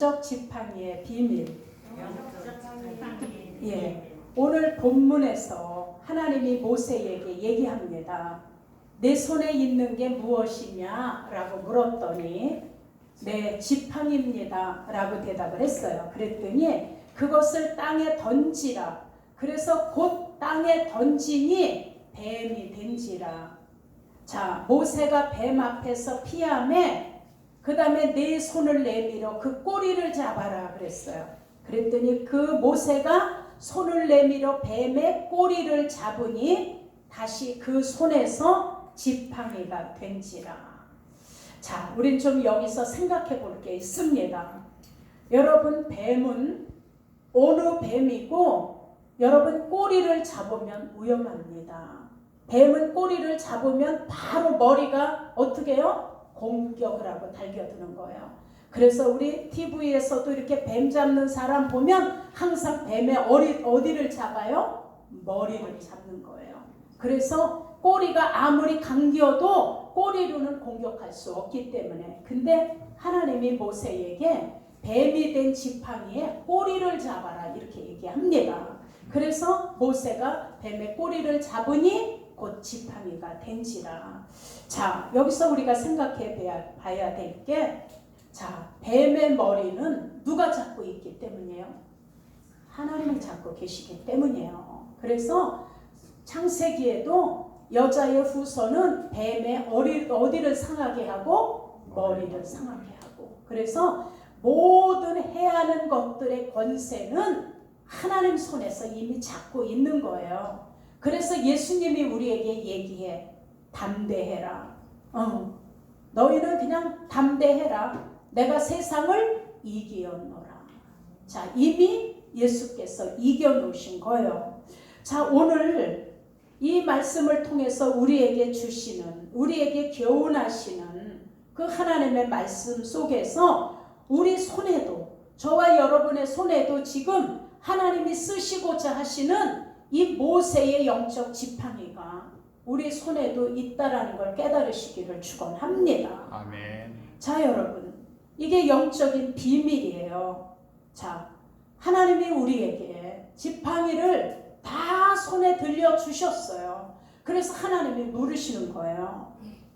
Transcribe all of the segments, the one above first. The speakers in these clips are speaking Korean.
영적 지팡이의 비밀. 오늘 본문에서 하나님이 모세에게 얘기합니다. 내 손에 있는 게 무엇이냐? 라고 물었더니 네, 지팡이입니다. 라고 대답을 했어요. 그랬더니 그것을 땅에 던지라. 그래서 곧 땅에 던지니 뱀이 된지라. 자, 모세가 뱀 앞에서 피하며 그 다음에 내 손을 내밀어 그 꼬리를 잡아라 그랬어요. 그랬더니 그 모세가 손을 내밀어 뱀의 꼬리를 잡으니 다시 그 손에서 지팡이가 된지라. 자, 우린 좀 여기서 생각해 볼 게 있습니다. 여러분, 뱀은 어느 뱀이고 여러분 꼬리를 잡으면 위험합니다. 뱀은 꼬리를 잡으면 바로 머리가 어떻게 해요? 공격을 하고 달겨드는 거예요. 그래서 우리 TV에서도 이렇게 뱀 잡는 사람 보면 항상 뱀의 어디를 잡아요? 머리를 잡는 거예요. 그래서 꼬리가 아무리 감겨도 꼬리로는 공격할 수 없기 때문에. 근데 하나님이 모세에게 뱀이 된 지팡이에 꼬리를 잡아라 이렇게 얘기합니다. 그래서 모세가 뱀의 꼬리를 잡으니 곧 지팡이가 된지라. 자, 여기서 우리가 생각해 봐야 될 게, 자, 뱀의 머리는 누가 잡고 있기 때문이에요? 하나님이 잡고 계시기 때문이에요. 그래서 창세기에도 여자의 후손은 뱀의 어디를 상하게 하고 머리를 상하게 하고, 그래서 모든 해하는 것들의 권세는 하나님 손에서 이미 잡고 있는 거예요. 그래서 예수님이 우리에게 얘기해. 담대해라. 너희는 그냥 담대해라. 내가 세상을 이겨노라. 자, 이미 예수께서 이겨놓으신 거예요. 자, 오늘 이 말씀을 통해서 우리에게 주시는, 우리에게 교훈하시는 그 하나님의 말씀 속에서 우리 손에도, 저와 여러분의 손에도 지금 하나님이 쓰시고자 하시는 이 모세의 영적 지팡이가 우리 손에도 있다라는 걸 깨달으시기를 축원합니다. 아멘. 자, 여러분, 이게 영적인 비밀이에요. 자, 하나님이 우리에게 지팡이를 다 손에 들려 주셨어요. 그래서 하나님이 물으시는 거예요.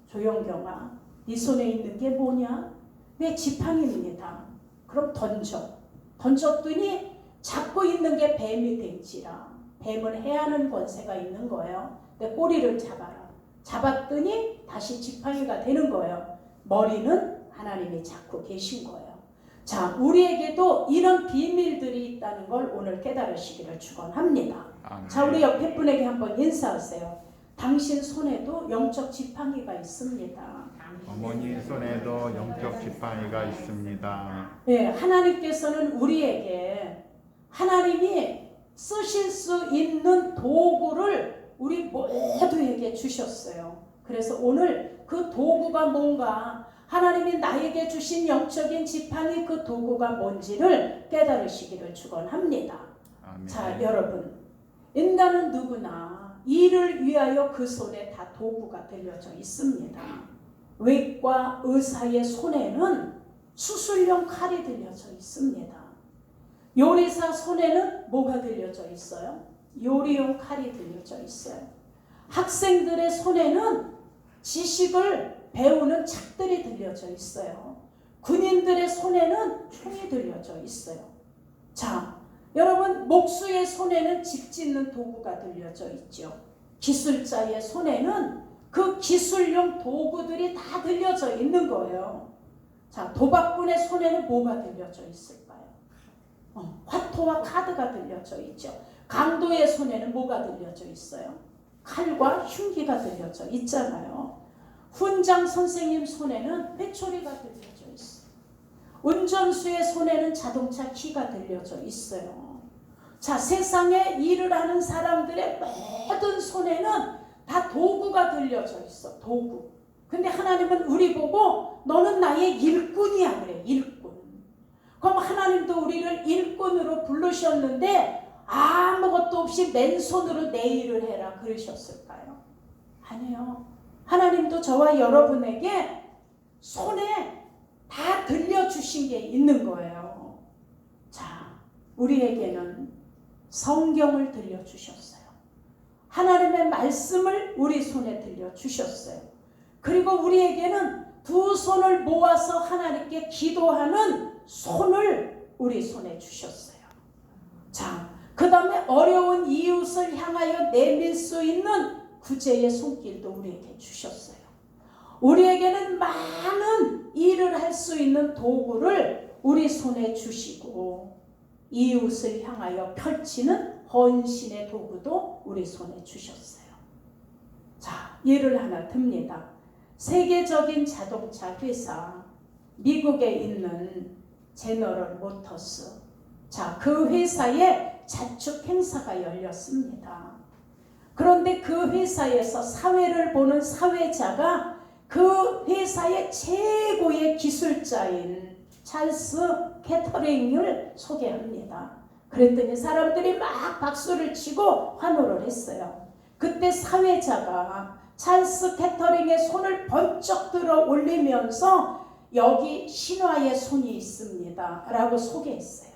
조영경아, 네 손에 있는 게 뭐냐? 내 지팡이입니다. 그럼 던졌더니 잡고 있는 게 뱀이 된지라. 뱀은 해하는 권세가 있는 거예요. 내 꼬리를 잡아라. 잡았더니 다시 지팡이가 되는 거예요. 머리는 하나님이 잡고 계신 거예요. 자, 우리에게도 이런 비밀들이 있다는 걸 오늘 깨달으시기를 축원합니다. 자, 우리 옆에 분에게 한번 인사하세요. 당신 손에도 영적 지팡이가 있습니다. 어머니 손에도 영적 지팡이가 있습니다. 네, 하나님께서는 우리에게 하나님이 쓰실 수 있는 도구를 우리 모두에게 주셨어요. 그래서 오늘 그 도구가 뭔가, 하나님이 나에게 주신 영적인 지팡이 그 도구가 뭔지를 깨달으시기를 축원합니다. 아멘. 자, 여러분, 인간은 누구나 일을 위하여 그 손에 다 도구가 들려져 있습니다. 외과 의사의 손에는 수술용 칼이 들려져 있습니다. 요리사 손에는 뭐가 들려져 있어요? 요리용 칼이 들려져 있어요. 학생들의 손에는 지식을 배우는 책들이 들려져 있어요. 군인들의 손에는 총이 들려져 있어요. 자, 여러분, 목수의 손에는 집 짓는 도구가 들려져 있죠. 기술자의 손에는 그 기술용 도구들이 다 들려져 있는 거예요. 자, 도박꾼의 손에는 뭐가 들려져 있을까요? 화토와 카드가 들려져 있죠. 강도의 손에는 뭐가 들려져 있어요? 칼과 흉기가 들려져 있잖아요. 훈장 선생님 손에는 회초리가 들려져 있어요. 운전수의 손에는 자동차 키가 들려져 있어요. 자, 세상에 일을 하는 사람들의 모든 손에는 다 도구가 들려져 있어. 도구. 근데 하나님은 우리 보고 너는 나의 일꾼이야 그래. 일꾼. 그럼 하나님도 우리를 일꾼으로 부르셨는데 아무것도 없이 맨손으로 내 일을 해라 그러셨을까요? 아니요. 하나님도 저와 여러분에게 손에 다 들려주신 게 있는 거예요. 우리에게는 성경을 들려주셨어요. 하나님의 말씀을 우리 손에 들려주셨어요. 그리고 우리에게는 두 손을 모아서 하나님께 기도하는 손을 우리 손에 주셨어요. 자, 그 다음에 어려운 이웃을 향하여 내밀 수 있는 구제의 손길도 우리에게 주셨어요. 우리에게는 많은 일을 할 수 있는 도구를 우리 손에 주시고 이웃을 향하여 펼치는 헌신의 도구도 우리 손에 주셨어요. 자, 예를 하나 듭니다. 세계적인 자동차 회사 미국에 있는 제너럴 모터스, 자, 그 회사에 자축 행사가 열렸습니다. 그런데 그 회사에서 사회를 보는 사회자가 그 회사의 최고의 기술자인 찰스 캐터링을 소개합니다. 그랬더니 사람들이 막 박수를 치고 환호를 했어요. 그때 사회자가 찰스 캐터링의 손을 번쩍 들어 올리면서 여기 신화의 손이 있습니다 라고 소개했어요.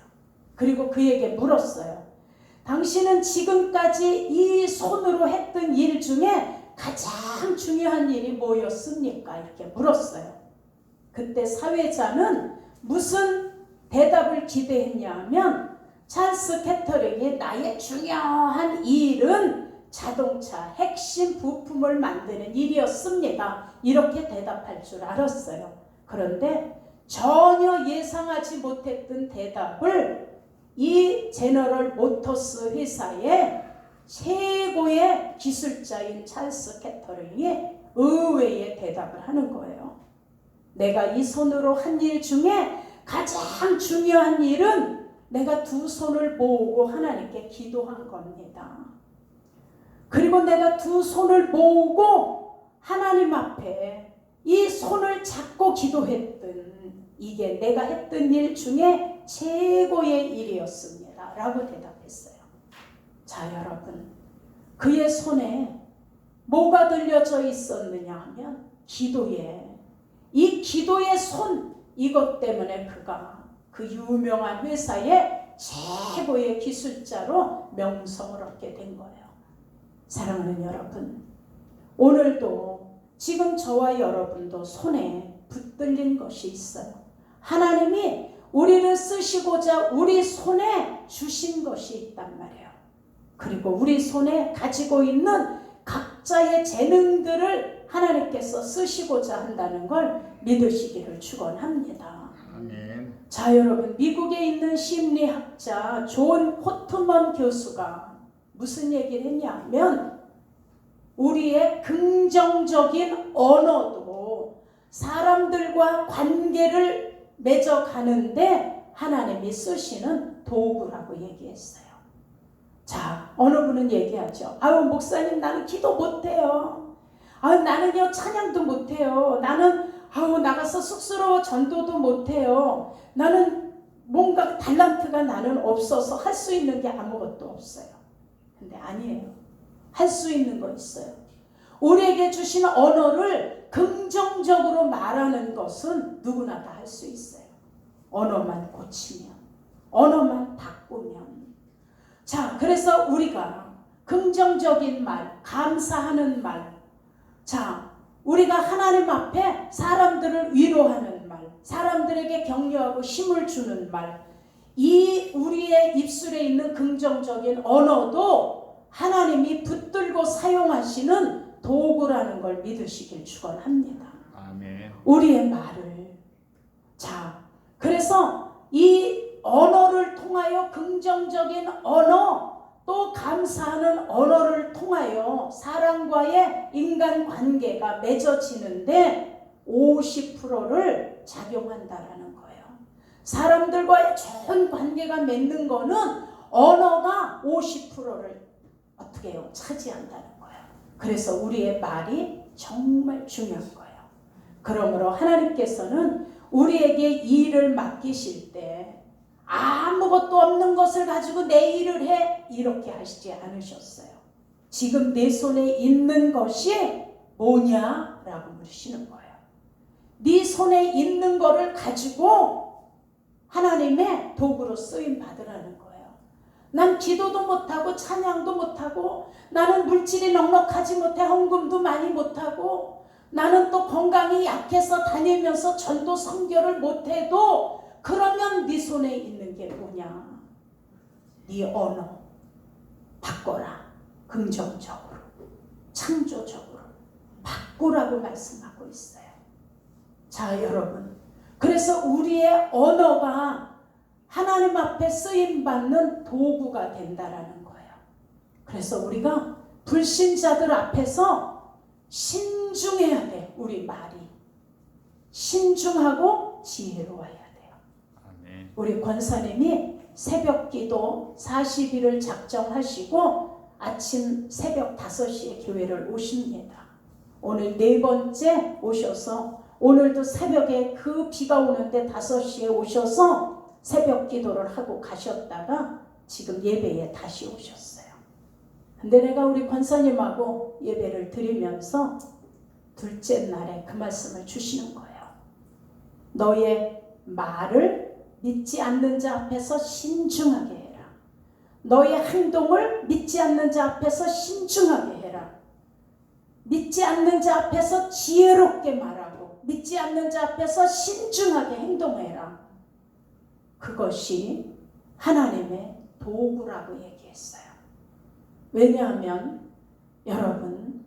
그리고 그에게 물었어요. 당신은 지금까지 이 손으로 했던 일 중에 가장 중요한 일이 뭐였습니까? 이렇게 물었어요. 그때 사회자는 무슨 대답을 기대했냐 하면 찰스 캐터링이 나의 중요한 일은 자동차 핵심 부품을 만드는 일이었습니다. 이렇게 대답할 줄 알았어요. 그런데 전혀 예상하지 못했던 대답을 이 제너럴 모터스 회사의 최고의 기술자인 찰스 캐터링이 의외의 대답을 하는 거예요. 내가 이 손으로 한 일 중에 가장 중요한 일은 내가 두 손을 모으고 하나님께 기도한 겁니다. 그리고 내가 두 손을 모으고 하나님 앞에 이 손을 잡고 기도했던 이게 내가 했던 일 중에 최고의 일이었습니다 라고 대답했어요. 자, 여러분, 그의 손에 뭐가 들려져 있었느냐 하면 기도에, 이 기도의 손, 이것 때문에 그가 그 유명한 회사의 최고의 기술자로 명성을 얻게 된 거예요. 사랑하는 여러분, 오늘도 지금 저와 여러분도 손에 붙들린 것이 있어요. 하나님이 우리를 쓰시고자 우리 손에 주신 것이 있단 말이에요. 그리고 우리 손에 가지고 있는 각자의 재능들을 하나님께서 쓰시고자 한다는 걸 믿으시기를 축원합니다. 아멘. 자, 여러분, 미국에 있는 심리학자 존 호트먼 교수가 무슨 얘기를 했냐면 우리의 긍정적인 언어도 사람들과 관계를 맺어가는데 하나님이 쓰시는 도구라고 얘기했어요. 자, 어느 분은 얘기하죠. 아유, 목사님, 나는 기도 못해요. 아유, 나는요 찬양도 못해요. 나는 나가서 쑥스러워 전도도 못해요. 나는 뭔가 달란트가 나는 없어서 할 수 있는 게 아무것도 없어요. 근데 아니에요. 할 수 있는 거 있어요. 우리에게 주신 언어를 긍정적으로 말하는 것은 누구나 다 할 수 있어요. 언어만 고치면, 언어만 바꾸면. 자, 그래서 우리가 긍정적인 말, 감사하는 말, 자, 우리가 하나님 앞에 사람들을 위로하는 말, 사람들에게 격려하고 힘을 주는 말, 이 우리의 입술에 있는 긍정적인 언어도 하나님이 붙들고 사용하시는 도구라는 걸 믿으시길 축원합니다. 아멘. 우리의 말을. 자, 그래서 이 언어를 통하여 긍정적인 언어, 또 감사하는 언어를 통하여 사람과의 인간관계가 맺어지는데 50%를 작용한다라는 거예요. 사람들과의 좋은 관계가 맺는 거는 언어가 50%를 어떻게 해요? 차지한다는 거예요. 그래서 우리의 말이 정말 중요한 거예요. 그러므로 하나님께서는 우리에게 일을 맡기실 때 아무것도 없는 것을 가지고 내 일을 해 이렇게 하시지 않으셨어요. 지금 내 손에 있는 것이 뭐냐라고 물으시는 거예요. 네 손에 있는 거를 가지고 하나님의 도구로 쓰임 받으라는 거예요. 난 기도도 못하고 찬양도 못하고 나는 물질이 넉넉하지 못해 헌금도 많이 못하고 나는 또 건강이 약해서 다니면서 전도 선교를 못해도 그러면 네 손에 있는 게 뭐냐? 네 언어 바꿔라. 긍정적으로 창조적으로 바꾸라고 말씀하고 있어요. 자 여러분, 그래서 우리의 언어가 하나님 앞에 쓰임받는 도구가 된다라는 거예요. 그래서 우리가 불신자들 앞에서 신중해야 돼. 우리 말이 신중하고 지혜로워야 돼요. 아멘. 우리 권사님이 새벽기도 40일을 작정하시고 아침 새벽 5시에 교회를 오십니다. 오늘 4번째 오셔서 오늘도 새벽에 그 비가 오는데 5시에 오셔서 새벽 기도를 하고 가셨다가 지금 예배에 다시 오셨어요. 근데 내가 우리 권사님하고 예배를 드리면서 둘째 날에 그 말씀을 주시는 거예요. 너의 말을 믿지 않는 자 앞에서 신중하게 해라. 너의 행동을 믿지 않는 자 앞에서 신중하게 해라. 믿지 않는 자 앞에서 지혜롭게 말하고 믿지 않는 자 앞에서 신중하게 행동해라. 그것이 하나님의 도구라고 얘기했어요. 왜냐하면 여러분,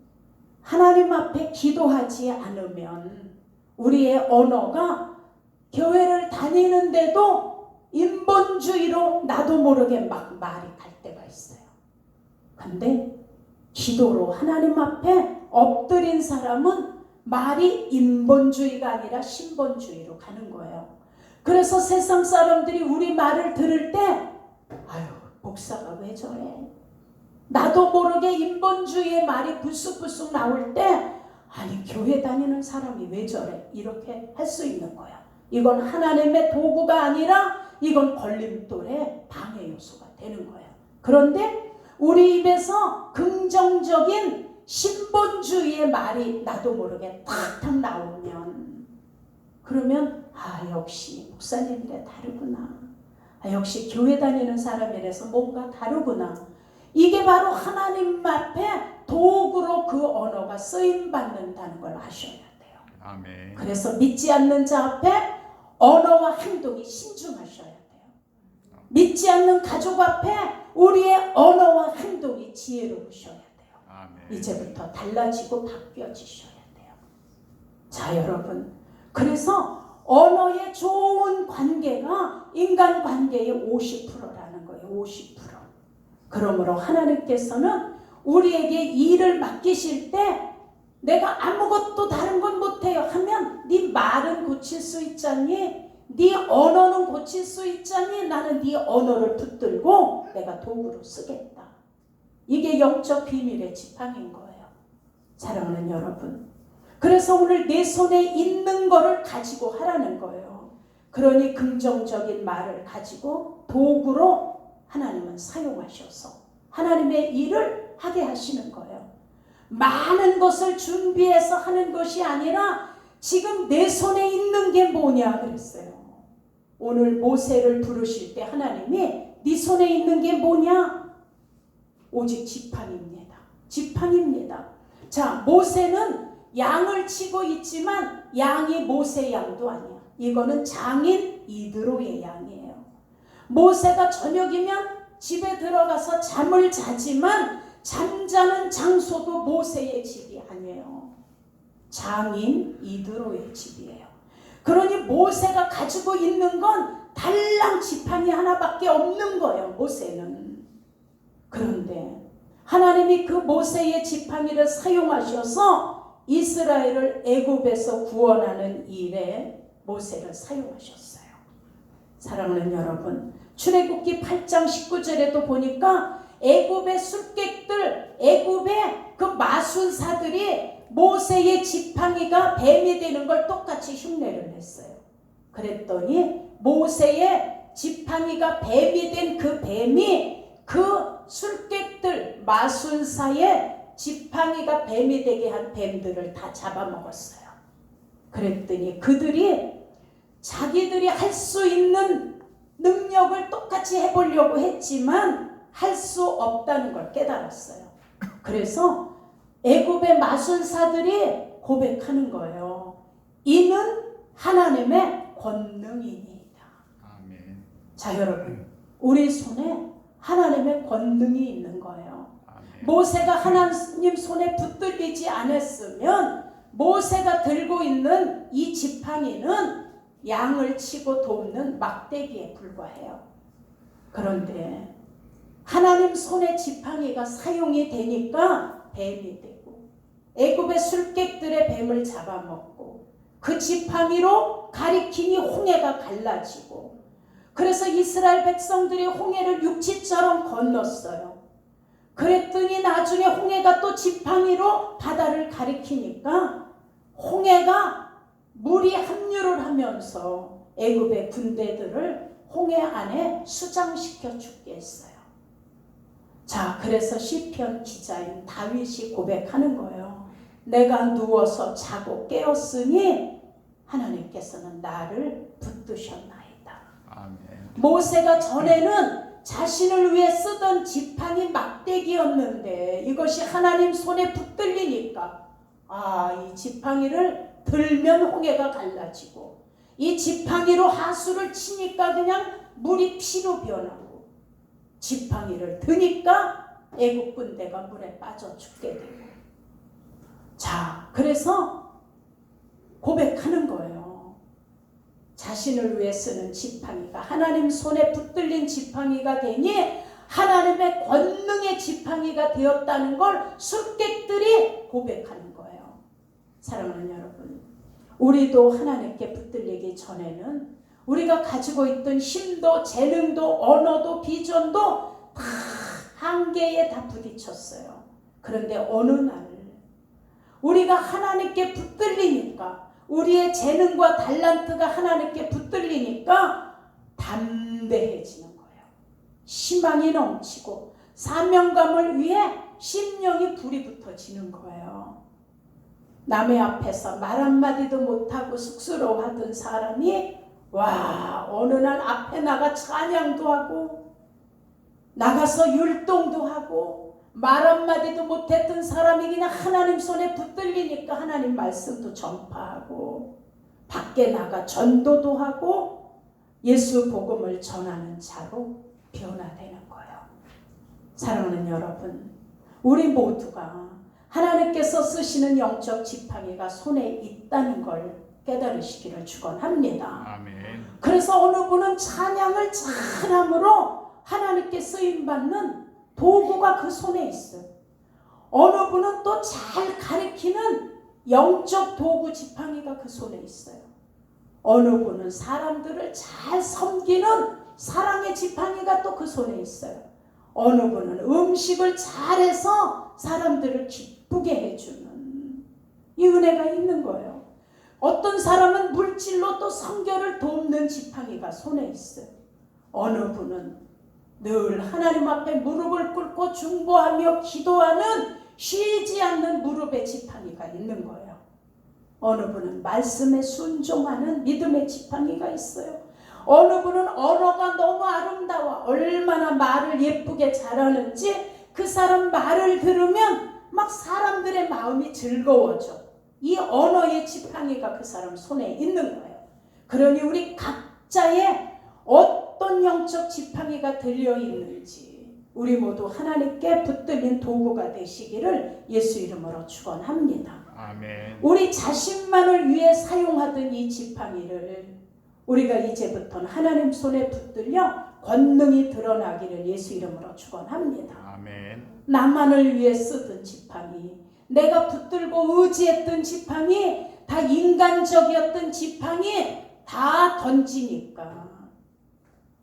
하나님 앞에 기도하지 않으면 우리의 언어가 교회를 다니는데도 인본주의로 나도 모르게 막 말이 갈 때가 있어요. 근데 기도로 하나님 앞에 엎드린 사람은 말이 인본주의가 아니라 신본주의로 가는 거예요. 그래서 세상 사람들이 우리 말을 들을 때 아유, 목사가 왜 저래? 나도 모르게 인본주의의 말이 불쑥불쑥 나올 때 아니, 교회 다니는 사람이 왜 저래? 이렇게 할 수 있는 거야. 이건 하나님의 도구가 아니라 이건 걸림돌의 방해 요소가 되는 거예요. 그런데 우리 입에서 긍정적인 신본주의의 말이 나도 모르게 탁탁 나오면 그러면 역시 목사님이래 다르구나. 역시 교회 다니는 사람이라서 뭔가 다르구나. 이게 바로 하나님 앞에 도구로 그 언어가 쓰임받는다는 걸 아셔야 돼요. 아멘. 그래서 믿지 않는 자 앞에 언어와 행동이 신중하셔야 돼요. 믿지 않는 가족 앞에 우리의 언어와 행동이 지혜로우셔야 돼요. 아멘. 이제부터 달라지고 바뀌어지셔야 돼요. 자 여러분, 그래서 언어의 좋은 관계가 인간관계의 50%라는 거예요. 50%. 그러므로 하나님께서는 우리에게 일을 맡기실 때 내가 아무것도 다른 건 못해요 하면 네 말은 고칠 수 있잖니, 네 언어는 고칠 수 있잖니, 나는 네 언어를 붙들고 내가 도구로 쓰겠다. 이게 영적 비밀의 지팡이인 거예요. 사랑하는 여러분, 그래서 오늘 내 손에 있는 거를 가지고 하라는 거예요. 그러니 긍정적인 말을 가지고 도구로 하나님은 사용하셔서 하나님의 일을 하게 하시는 거예요. 많은 것을 준비해서 하는 것이 아니라 지금 내 손에 있는 게 뭐냐 그랬어요. 오늘 모세를 부르실 때 하나님이 네 손에 있는 게 뭐냐? 오직 지팡이입니다. 지팡이입니다. 자, 모세는 양을 치고 있지만 양이 모세 양도 아니야. 이거는 장인 이드로의 양이에요. 모세가 저녁이면 집에 들어가서 잠을 자지만 잠자는 장소도 모세의 집이 아니에요. 장인 이드로의 집이에요. 그러니 모세가 가지고 있는 건 달랑 지팡이 하나밖에 없는 거예요. 모세는. 그런데 하나님이 그 모세의 지팡이를 사용하셔서 이스라엘을 애굽에서 구원하는 일에 모세를 사용하셨어요. 사랑하는 여러분, 출애굽기 8장 19절에도 보니까 애굽의 술객들, 애굽의 그 마술사들이 모세의 지팡이가 뱀이 되는 걸 똑같이 흉내를 냈어요. 그랬더니 모세의 지팡이가 뱀이 된 그 뱀이 그 술객들, 마술사의 지팡이가 뱀이 되게 한 뱀들을 다 잡아먹었어요. 그랬더니 그들이 자기들이 할 수 있는 능력을 똑같이 해보려고 했지만 할 수 없다는 걸 깨달았어요. 그래서 애굽의 마술사들이 고백하는 거예요. 이는 하나님의 권능이니이다. 아멘. 자, 여러분, 우리 손에 하나님의 권능이 있는 거예요. 아멘. 모세가 하나님 손에 붙들리지 않았으면 모세가 들고 있는 이 지팡이는 양을 치고 돕는 막대기에 불과해요. 그런데 하나님 손에 지팡이가 사용이 되니까 뱀이 되고 애굽의 술객들의 뱀을 잡아먹고 그 지팡이로 가리키니 홍해가 갈라지고 그래서 이스라엘 백성들이 홍해를 육지처럼 건넜어요. 그랬더니 나중에 홍해가 또 지팡이로 바다를 가리키니까 홍해가 물이 합류를 하면서 애굽의 군대들을 홍해 안에 수장시켜 죽게 했어요. 자, 그래서 시편 기자인 다윗이 고백하는 거예요. 내가 누워서 자고 깨었으니 하나님께서는 나를 붙드셨나이다. 아멘. 모세가 전에는 자신을 위해 쓰던 지팡이 막대기였는데 이것이 하나님 손에 붙들리니까 이 지팡이를 들면 홍해가 갈라지고 이 지팡이로 하수를 치니까 그냥 물이 피로 변하고 지팡이를 드니까 애국 군대가 물에 빠져 죽게 되고 자, 그래서 고백하는 거예요. 자신을 위해 쓰는 지팡이가 하나님 손에 붙들린 지팡이가 되니 하나님의 권능의 지팡이가 되었다는 걸 술객들이 고백하는 거예요. 사랑하는 여러분, 우리도 하나님께 붙들리기 전에는 우리가 가지고 있던 힘도 재능도 언어도 비전도 다 한계에 다 부딪혔어요. 그런데 어느 날 우리가 하나님께 붙들리니까 우리의 재능과 달란트가 하나님께 붙들리니까 담대해지는 거예요. 희망이 넘치고 사명감을 위해 심령이 불이 붙어지는 거예요. 남의 앞에서 말 한마디도 못하고 쑥스러워하던 사람이 어느 날 앞에 나가 찬양도 하고 나가서 율동도 하고 말 한마디도 못했던 사람이 그냥 하나님 손에 붙들리니까 하나님 말씀도 전파하고 밖에 나가 전도도 하고 예수 복음을 전하는 자로 변화되는 거예요. 사랑하는 여러분, 우리 모두가 하나님께서 쓰시는 영적 지팡이가 손에 있다는 걸 깨달으시기를 축원합니다. 아멘. 그래서 어느 분은 찬양을 잘함으로 하나님께 쓰임받는 도구가 그 손에 있어요. 어느 분은 또 잘 가리키는 영적 도구 지팡이가 그 손에 있어요. 어느 분은 사람들을 잘 섬기는 사랑의 지팡이가 또 그 손에 있어요. 어느 분은 음식을 잘해서 사람들을 기쁘게 해주는 이 은혜가 있는 거예요. 어떤 사람은 물질로 또 성결을 돕는 지팡이가 손에 있어요. 어느 분은 늘 하나님 앞에 무릎을 꿇고 중보하며 기도하는 쉬지 않는 무릎의 지팡이가 있는 거예요. 어느 분은 말씀에 순종하는 믿음의 지팡이가 있어요. 어느 분은 언어가 너무 아름다워 얼마나 말을 예쁘게 잘하는지 그 사람 말을 들으면 막 사람들의 마음이 즐거워져. 이 언어의 지팡이가 그 사람 손에 있는 거예요. 그러니 우리 각자의 어떤 영적 지팡이가 들려있는지 우리 모두 하나님께 붙들린 도구가 되시기를 예수 이름으로 축원합니다. 아멘. 우리 자신만을 위해 사용하던 이 지팡이를 우리가 이제부터는 하나님 손에 붙들려 권능이 드러나기를 예수 이름으로 축원합니다. 아멘. 나만을 위해 쓰던 지팡이, 내가 붙들고 의지했던 지팡이, 다 인간적이었던 지팡이 다 던지니까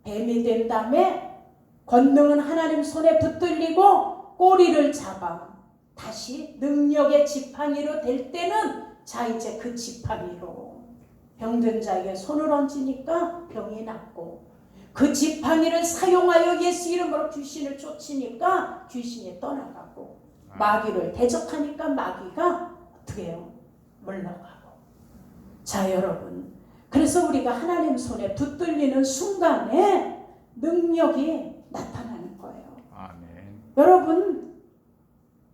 뱀이 된 다음에 권능은 하나님 손에 붙들리고 꼬리를 잡아 다시 능력의 지팡이로 될 때는 자 이제 그 지팡이로 병든 자에게 손을 얹으니까 병이 낫고 그 지팡이를 사용하여 예수 이름으로 귀신을 쫓으니까 귀신이 떠나가고 마귀를 대적하니까 마귀가 어떻게 해요? 물러가고. 자 여러분, 그래서 우리가 하나님 손에 붙들리는 순간에 능력이 나타나는 거예요. 아멘.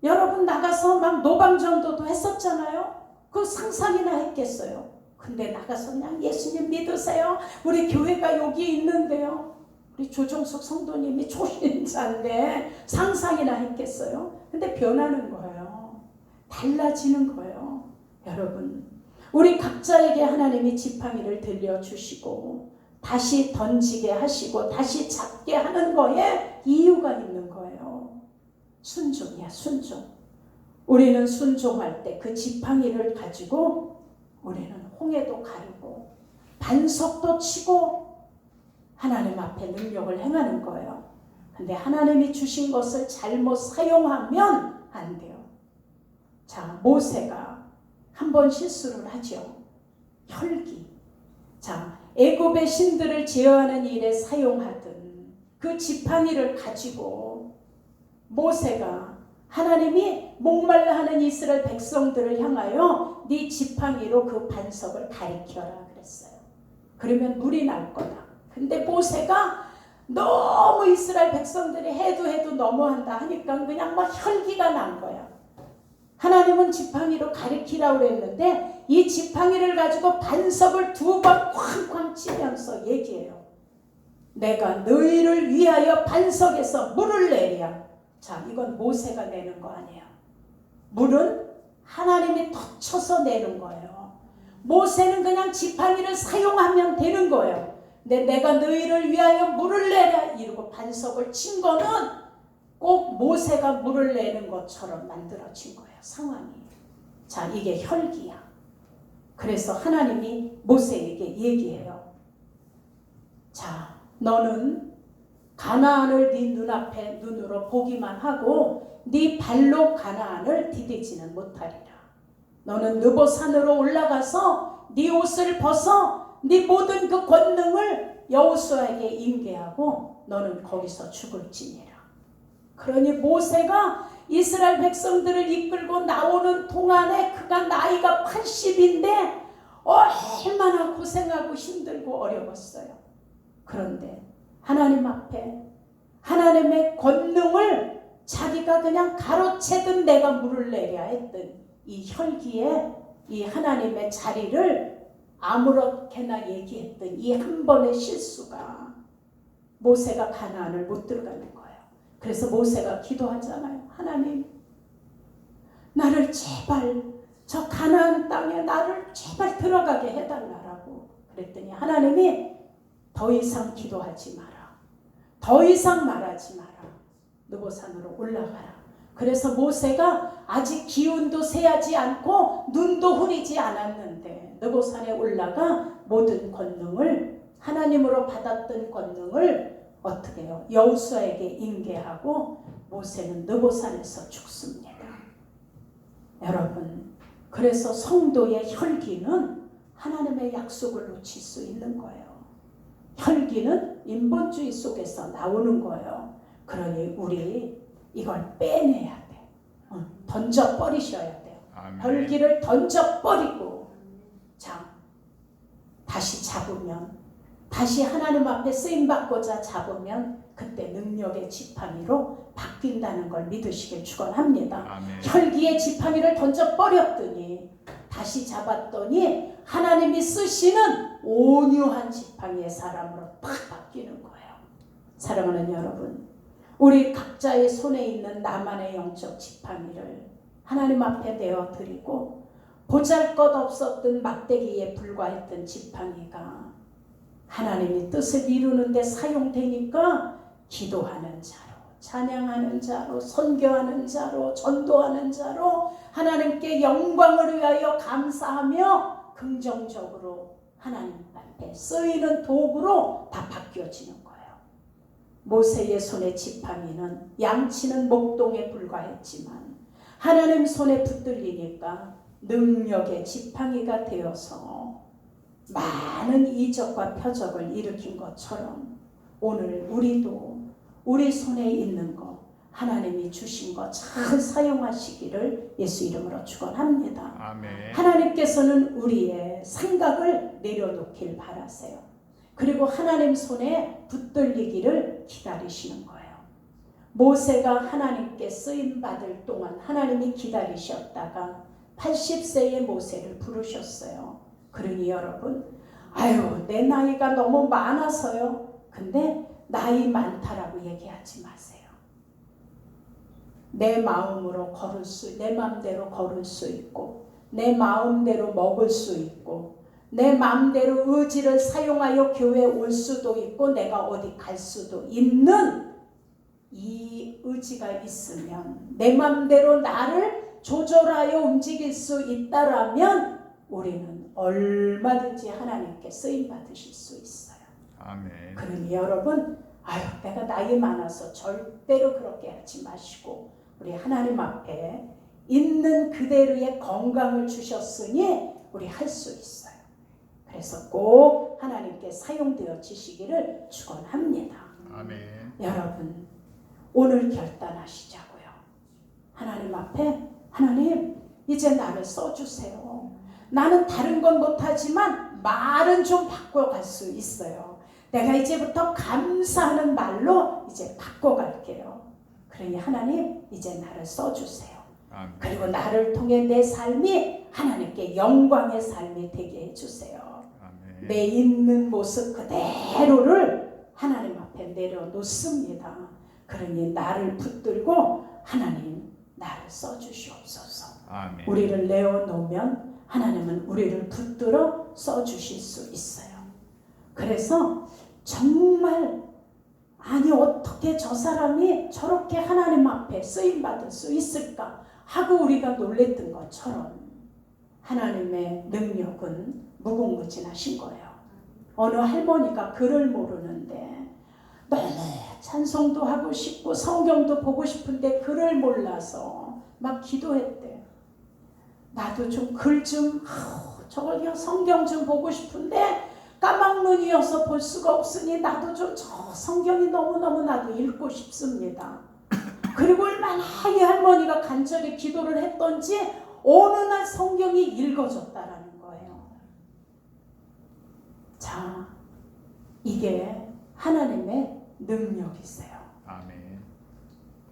여러분 나가서 막 노방전도도 했었잖아요. 그 상상이나 했겠어요. 근데 나가서 그냥 예수님 믿으세요. 우리 교회가 여기 있는데요. 우리 조정숙 성도님이 초신자인데 상상이나 했겠어요. 근데 변하는 거예요. 달라지는 거예요. 여러분, 우리 각자에게 하나님이 지팡이를 들려주시고 다시 던지게 하시고 다시 잡게 하는 거에 이유가 있는 거예요. 순종이야, 순종. 우리는 순종할 때 그 지팡이를 가지고 우리는 홍해도 가르고 반석도 치고 하나님 앞에 능력을 행하는 거예요. 근데 하나님이 주신 것을 잘못 사용하면 안 돼요. 자, 모세가 한 번 실수를 하죠. 혈기. 자, 애굽의 신들을 제어하는 일에 사용하던 그 지팡이를 가지고 모세가 하나님이 목말라 하는 이스라엘 백성들을 향하여 네 지팡이로 그 반석을 가리켜라 그랬어요. 그러면 물이 날 거다. 근데 모세가 너무 이스라엘 백성들이 해도 너무한다 하니까 그냥 막 혈기가 난 거야. 하나님은 지팡이로 가리키라고 그랬는데 이 지팡이를 가지고 반석을 2번 쾅쾅 치면서 얘기해요. 내가 너희를 위하여 반석에서 물을 내리야. 자, 이건 모세가 내는 거 아니에요. 물은 하나님이 터쳐서 내는 거예요. 모세는 그냥 지팡이를 사용하면 되는 거예요. 근데 내가 너희를 위하여 물을 내라 이러고 반석을 친 거는 꼭 모세가 물을 내는 것처럼 만들어진 거예요. 상황이. 자, 이게 혈기야. 그래서 하나님이 모세에게 얘기해요. 자, 너는 가나안을 네 눈앞에 눈으로 보기만 하고 네 발로 가나안을 디디지는 못하리라. 너는 느보산으로 올라가서 네 옷을 벗어 네 모든 그 권능을 여호수아에게 인계하고 너는 거기서 죽을지니라. 그러니 모세가 이스라엘 백성들을 이끌고 나오는 동안에 그가 나이가 80인데 얼마나 고생하고 힘들고 어려웠어요. 그런데 하나님 앞에 하나님의 권능을 자기가 그냥 가로채든 내가 물을 내려 했던 이 혈기에 이 하나님의 자리를 아무렇게나 얘기했던 이 한 번의 실수가 모세가 가나안을 못 들어가는 거예요. 그래서 모세가 기도하잖아요. 하나님, 나를 제발 저 가나안 땅에 나를 제발 들어가게 해달라고 그랬더니 하나님이 더 이상 기도하지 마라. 더 이상 말하지 마라. 느보산으로 올라가라. 그래서 모세가 아직 기운도 세하지 않고 눈도 흐리지 않았는데 느보산에 올라가 모든 권능을 하나님으로 받았던 권능을 어떻게 해요? 여호수아에게 인계하고 모세는 느보산에서 죽습니다. 여러분, 그래서 성도의 혈기는 하나님의 약속을 놓칠 수 있는 거예요. 혈기는 인본주의 속에서 나오는 거예요. 그러니 우리 이걸 빼내야 돼. 던져버리셔야 돼요. 아멘. 혈기를 던져버리고 자, 다시 잡으면 다시 하나님 앞에 쓰임받고자 잡으면 그때 능력의 지팡이로 바뀐다는 걸 믿으시길 축원합니다. 아멘. 혈기의 지팡이를 던져버렸더니 다시 잡았더니 하나님이 쓰시는 온유한 지팡이의 사람으로 팍 바뀌는 거예요. 사랑하는 여러분, 우리 각자의 손에 있는 나만의 영적 지팡이를 하나님 앞에 내어드리고 보잘것없었던 막대기에 불과했던 지팡이가 하나님의 뜻을 이루는 데 사용되니까 기도하는 자로, 찬양하는 자로, 선교하는 자로, 전도하는 자로 하나님께 영광을 위하여 감사하며 긍정적으로 하나님 앞에 쓰이는 도구로 다 바뀌어지는 거예요. 모세의 손의 지팡이는 양치는 목동에 불과했지만 하나님 손에 붙들리니까 능력의 지팡이가 되어서 많은 이적과 표적을 일으킨 것처럼 오늘 우리도 우리 손에 있는 것 하나님이 주신 것 잘 사용하시기를 예수 이름으로 축원합니다. 아멘. 하나님께서는 우리의 생각을 내려놓길 바라세요. 그리고 하나님 손에 붙들리기를 기다리시는 거예요. 모세가 하나님께 쓰임받을 동안 하나님이 기다리셨다가 80세의 모세를 부르셨어요. 그러니 여러분, 아유 내 나이가 너무 많아서요. 근데 나이 많다라고 얘기하지 마세요. 내 마음으로 걸을 수, 내 마음대로 걸을 수 있고, 내 마음대로 먹을 수 있고, 내 마음대로 의지를 사용하여 교회에 올 수도 있고, 내가 어디 갈 수도 있는 이 의지가 있으면, 내 마음대로 나를 조절하여 움직일 수 있다라면 우리는 얼마든지 하나님께 쓰임 받으실 수 있어요. 아멘. 그러니 여러분, 아유 내가 나이 많아서 절대로 그렇게 하지 마시고, 우리 하나님 앞에 있는 그대로의 건강을 주셨으니 우리 할 수 있어요. 그래서 꼭 하나님께 사용되어지시기를 축원합니다. 아멘. 여러분, 오늘 결단하시자고요. 하나님 앞에, 하나님 이제 나를 써주세요. 나는 다른 건 못하지만 말은 좀 바꿔갈 수 있어요. 내가 이제부터 감사하는 말로 이제 바꿔갈게요. 그러니 하나님 이제 나를 써주세요. 아멘. 그리고 나를 통해 내 삶이 하나님께 영광의 삶이 되게 해주세요. 아멘. 내 있는 모습 그대로를 하나님 앞에 내려놓습니다. 그러니 나를 붙들고 하나님 나를 써주시옵소서. 아멘. 우리를 내어놓으면 하나님은 우리를 붙들어 써주실 수 있어요. 그래서 정말 아니 어떻게 저 사람이 저렇게 하나님 앞에 쓰임받을 수 있을까 하고 우리가 놀랬던 것처럼 하나님의 능력은 무궁무진하신 거예요. 어느 할머니가 글을 모르는데 너무 찬송도 하고 싶고 성경도 보고 싶은데 글을 몰라서 막 기도했대. 나도 좀 글 좀 저걸 성경 좀 보고 싶은데 까막눈이어서 볼 수가 없으니 나도 좀 저 성경이 너무너무 나도 읽고 싶습니다. 그리고 얼마나 이 할머니가 간절히 기도를 했던지 어느 날 성경이 읽어졌다라는 거예요. 자, 이게 하나님의 능력이세요. 아멘.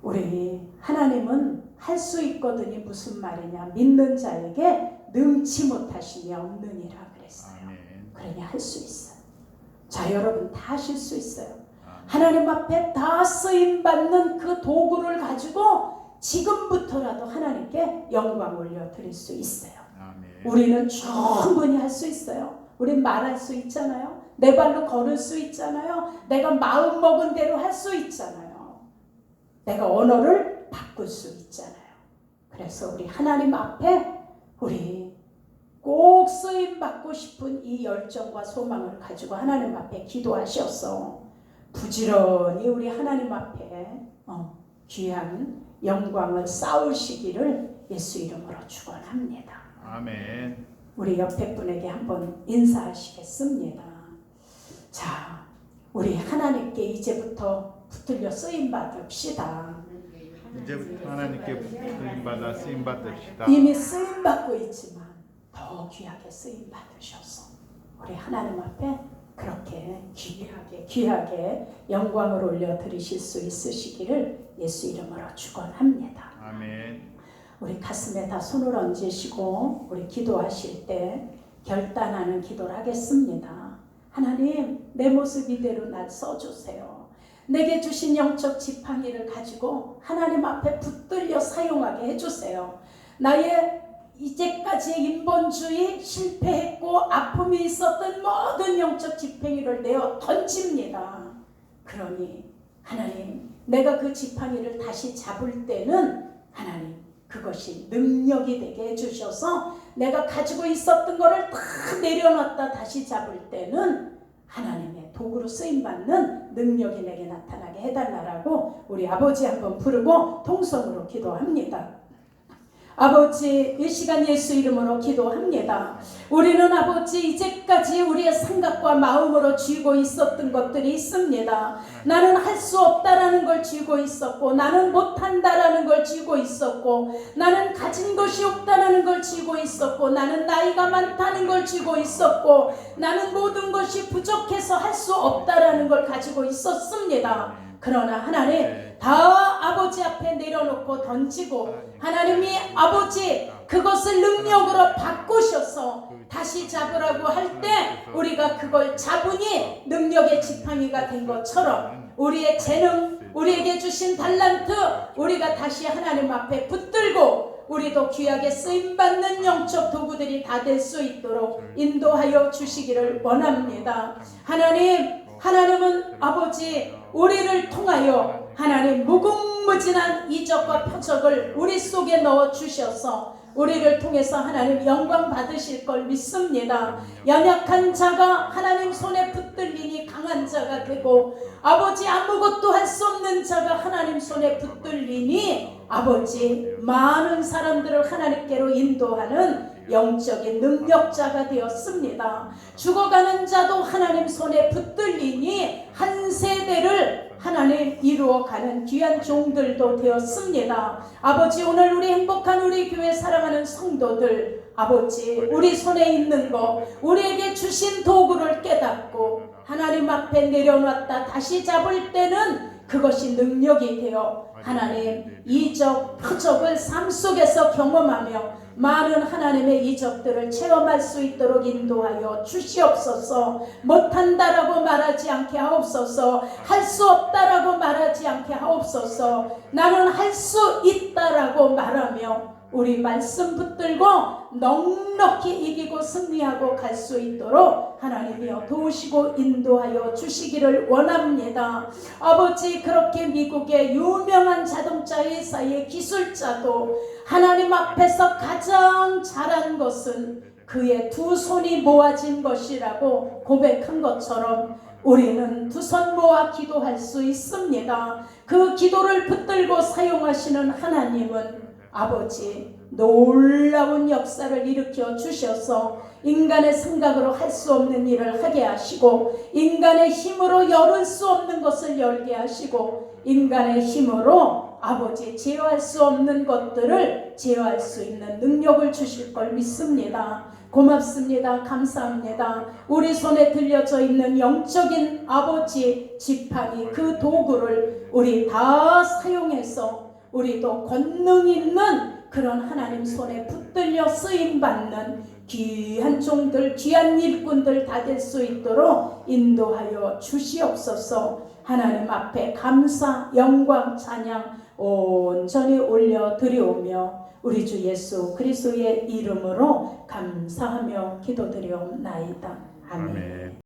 우리 하나님은 할 수 있거든이 무슨 말이냐, 믿는 자에게 능치 못하심이 없느니라 그랬어요. 아멘. 그러니 할 수 있어요. 자, 여러분 다 하실 수 있어요. 아멘. 하나님 앞에 다 쓰임받는 그 도구를 가지고 지금부터라도 하나님께 영광 올려드릴 수 있어요. 아멘. 우리는 충분히 할 수 있어요. 우린 말할 수 있잖아요. 내 발로 걸을 수 있잖아요. 내가 마음 먹은 대로 할 수 있잖아요. 내가 언어를 바꿀 수 있잖아요. 그래서 우리 하나님 앞에 우리 꼭 쓰임받고 싶은 이 열정과 소망을 가지고 하나님 앞에 기도하셔서 부지런히 우리 하나님 앞에 귀한 영광을 쌓으시기를 예수 이름으로 축원합니다. 아멘. 우리 옆에 분에게 한번 인사하시겠습니다. 자, 우리 하나님께 이제부터 붙들려 쓰임 받읍시다. 이제부터 하나님께 쓰임 받아 쓰임 받읍시다. 이미 쓰임 받고 있지만 더 귀하게 쓰임 받으셔서 우리 하나님 앞에 그렇게 귀하게 영광을 올려 드리실 수 있으시기를 예수 이름으로 축원합니다. 아멘. 우리 가슴에 다 손을 얹으시고 우리 기도하실 때 결단하는 기도를 하겠습니다. 하나님, 내 모습 이대로 날 써주세요. 내게 주신 영적 지팡이를 가지고 하나님 앞에 붙들려 사용하게 해주세요. 나의 이제까지의 인본주의 실패했고 아픔이 있었던 모든 영적 지팡이를 내어 던집니다. 그러니 하나님, 내가 그 지팡이를 다시 잡을 때는 하나님 그것이 능력이 되게 해주셔서 내가 가지고 있었던 것을 다 내려놨다 다시 잡을 때는 하나님의 도구로 쓰임받는 능력이 내게 나타나게 해달라고 우리 아버지 한번 부르고 통성으로 기도합니다. 아버지, 이 시간 예수 이름으로 기도합니다. 우리는 아버지 이제까지 우리의 생각과 마음으로 쥐고 있었던 것들이 있습니다. 나는 할 수 없다라는 걸 쥐고 있었고, 나는 못한다라는 걸 쥐고 있었고, 나는 가진 것이 없다라는 걸 쥐고 있었고, 나는 나이가 많다는 걸 쥐고 있었고, 나는 모든 것이 부족해서 할 수 없다라는 걸 가지고 있었습니다. 그러나 하나님 다 아버지 앞에 내려놓고 던지고, 하나님이 아버지 그것을 능력으로 바꾸셔서 다시 잡으라고 할 때 우리가 그걸 잡으니 능력의 지팡이가 된 것처럼 우리의 재능, 우리에게 주신 달란트 우리가 다시 하나님 앞에 붙들고 우리도 귀하게 쓰임받는 영적 도구들이 다 될 수 있도록 인도하여 주시기를 원합니다. 하나님은 아버지 우리를 통하여 하나님 무궁무진한 이적과 표적을 우리 속에 넣어 주셔서 우리를 통해서 하나님 영광 받으실 걸 믿습니다. 연약한 자가 하나님 손에 붙들리니 강한 자가 되고, 아버지 아무것도 할 수 없는 자가 하나님 손에 붙들리니 아버지 많은 사람들을 하나님께로 인도하는 영적인 능력자가 되었습니다. 죽어가는 자도 하나님 손에 붙들리니 한 세대를 하나님 이루어가는 귀한 종들도 되었습니다. 아버지 오늘 우리 행복한 우리 교회 사랑하는 성도들, 아버지 우리 손에 있는 거 우리에게 주신 도구를 깨닫고 하나님 앞에 내려놨다 다시 잡을 때는 그것이 능력이 되어 하나님 이적 표적을 삶 속에서 경험하며 많은 하나님의 이적들을 체험할 수 있도록 인도하여 주시옵소서. 못한다라고 말하지 않게 하옵소서. 할 수 없다라고 말하지 않게 하옵소서. 나는 할 수 있다라고 말하며 우리 말씀 붙들고 넉넉히 이기고 승리하고 갈 수 있도록 하나님이여 도우시고 인도하여 주시기를 원합니다. 아버지 그렇게 미국의 유명한 자동차 회사의 기술자도 하나님 앞에서 가장 잘한 것은 그의 두 손이 모아진 것이라고 고백한 것처럼 우리는 두 손 모아 기도할 수 있습니다. 그 기도를 붙들고 사용하시는 하나님은 아버지 놀라운 역사를 일으켜 주셔서 인간의 생각으로 할 수 없는 일을 하게 하시고, 인간의 힘으로 열을 수 없는 것을 열게 하시고, 인간의 힘으로 아버지 제어할 수 없는 것들을 제어할 수 있는 능력을 주실 걸 믿습니다. 고맙습니다. 감사합니다. 우리 손에 들려져 있는 영적인 아버지 지팡이 그 도구를 우리 다 사용해서 우리도 권능 있는 그런 하나님 손에 붙들려 쓰임받는 귀한 종들, 귀한 일꾼들 다 될 수 있도록 인도하여 주시옵소서. 하나님 앞에 감사, 영광, 찬양 온전히 올려드리오며 우리 주 예수 그리스도의 이름으로 감사하며 기도드리옵나이다. 아멘.